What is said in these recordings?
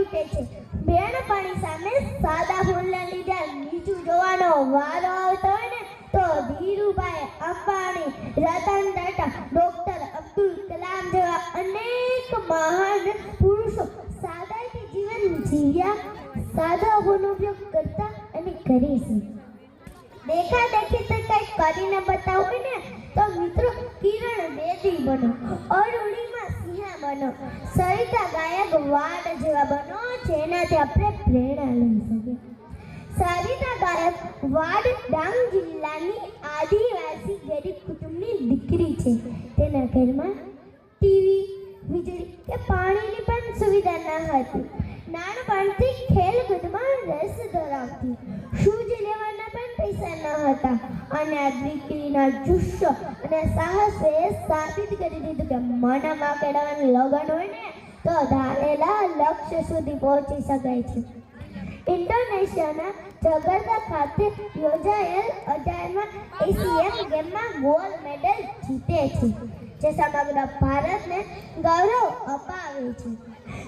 તૂટે છે। બેનપણી સામે સાદા ફૂલના લીધે નીચું જોવાનો વારો આવતો હોય ને તો ધીરુભાઈ અંબાણી, રતન ટાટા, ડોક્ટર અબ્દુલ કલામ જેવા અનેક મહાન પુરુષો સાદાઈથી જીવન જીવ્યા, સાદા ફૂલનો ઉપયોગ કરતા અને કરે છે। દેખા દેખી તો કંઈક કરીને બતાવું ને તો મિત્રો કિરણ બેદી બનો, અરુણિમા સિંહા બનો, સરિતા ગાયક વાડ જેવા બનો જેનાથી આપણે પ્રેરણા લઈ શકીએ। સરિતા ગાયક વાડ ડાંગ જિલ્લાની આદિવાસી ગરીબ કુટુંબની દીકરી છે। તેના ઘરમાં ટીવી, વીજળી કે પાણીની પણ સુવિધા ન હતી। નાનપણથી ખેલકૂદમાં રસ ધરાવતી, શૂઝ લેવાના પણ પૈસા ન હતા અને આ દીકરીના જુસ્સો અને સાહસે સાબિત કરી દીધું કે મનમાં કેળવવાનું લગન હોય ને તો ધારેલા લક્ષ્ય સુધી પહોંચી શકાય છે। ઇન્ડોનેશિયાના જકાર્તા ખાતે યોજાયેલ 18મા એશિયન ગેમમાં ગોલ્ડ મેડલ જીતે છે, જે સમગ્ર ભારતને ગૌરવ અપાવે છે।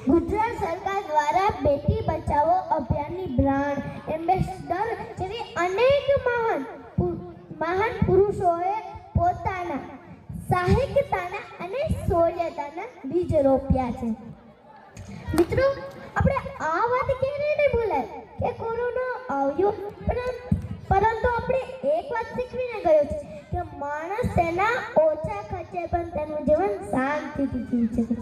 ગુજરાત સરકાર દ્વારા બેટી બચાવો અભિયાનની બ્રાન્ડ એમ્બેસેડર જેવી અનેક મહાન પુરુષોએ પોતાના સાહિત્યતાના અને શૌર્યતાના બીજ રોપ્યા છે। મિત્રો આપણે આ વાત ક્યારે નહીં ભૂલાય કે કોરોના આવ્યો પરંતુ આપણે એક વાત શીખવીને ગયો છે કે માણસ તેના ઓછા ખર્ચે પણ તેનું જીવન શાંતિથી જીવી શકે છે।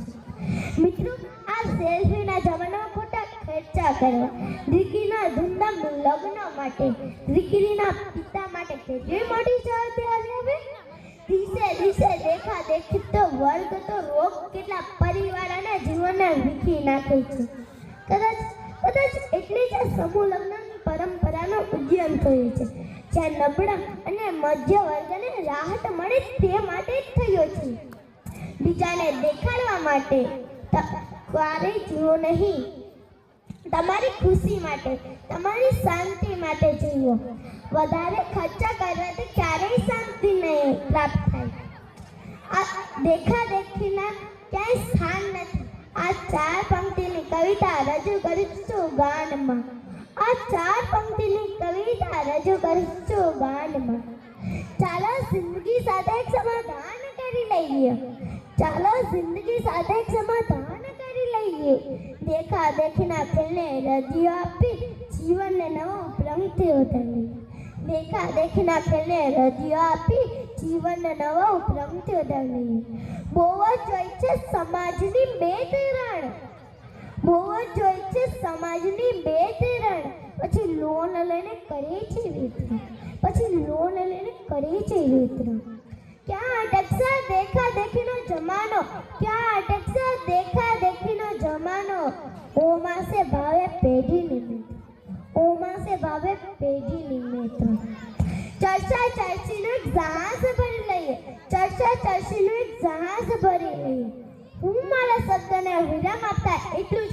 મિત્રો આ સેલ્ફીના જમાનામાં ખોટા ખર્ચા કરવા, દીકરીના ધૂમધામ લગ્ન માટે, દીકરીના પિતા માટે કેટલી મોટી જવાબદારી આવે। દિવસે દેખા દેખી તો વર્ગ તો રોગ કેટલા પરિવાર અને જીવનને વીખી નાખે છે। કદાચ એટલે જ આ સમૂહ લગ્નની પરંપરાનો ઉદ્યમ થયો છે, જ્યાં નબળા અને મધ્ય વર્ગને રાહત મળે તે માટે જ થયો છે। બીજાને દેખાડવા માટે ક્યારેય જીવો નહીં, તમારી ખુશી માટે, તમારી શાંતિ માટે જીવો। વધારે ખર્ચા કરવાથી ક્યારેય શાંતિ નહીં પ્રાપ્ત થાય। આ દેખા દેખીના ક્યાંય સ્થાન નથી। આ 4 પંક્તિની કવિતા રજૂ કરું છું ગાનમાં। ચાલો જિંદગી સાથે એક સમાધાન કરી લઈએ। દેખા દેખીના ખેલને રદિયો આપી જીવનને નવો ઉપલબ્ધિ વધારી। દેખા દેખીના ખેલને રદિયો આપી જીવનને નવો ઉપલબ્ધિ વધારી। બહુ જ હોય છે સમાજની બે તિરણ, પછી લોન લઈને કરે છે વિતરણ। ક્યાં અટકશે દેખા દેખીનો જમાનો, ઓમાસે ભાવે પેઢી નિમિત્ર। ચર્ચા ચર્ચીનું એક જહાજ ભરી લઈએ। હું મારા શબ્દને વિરામ આપતા એટલું જ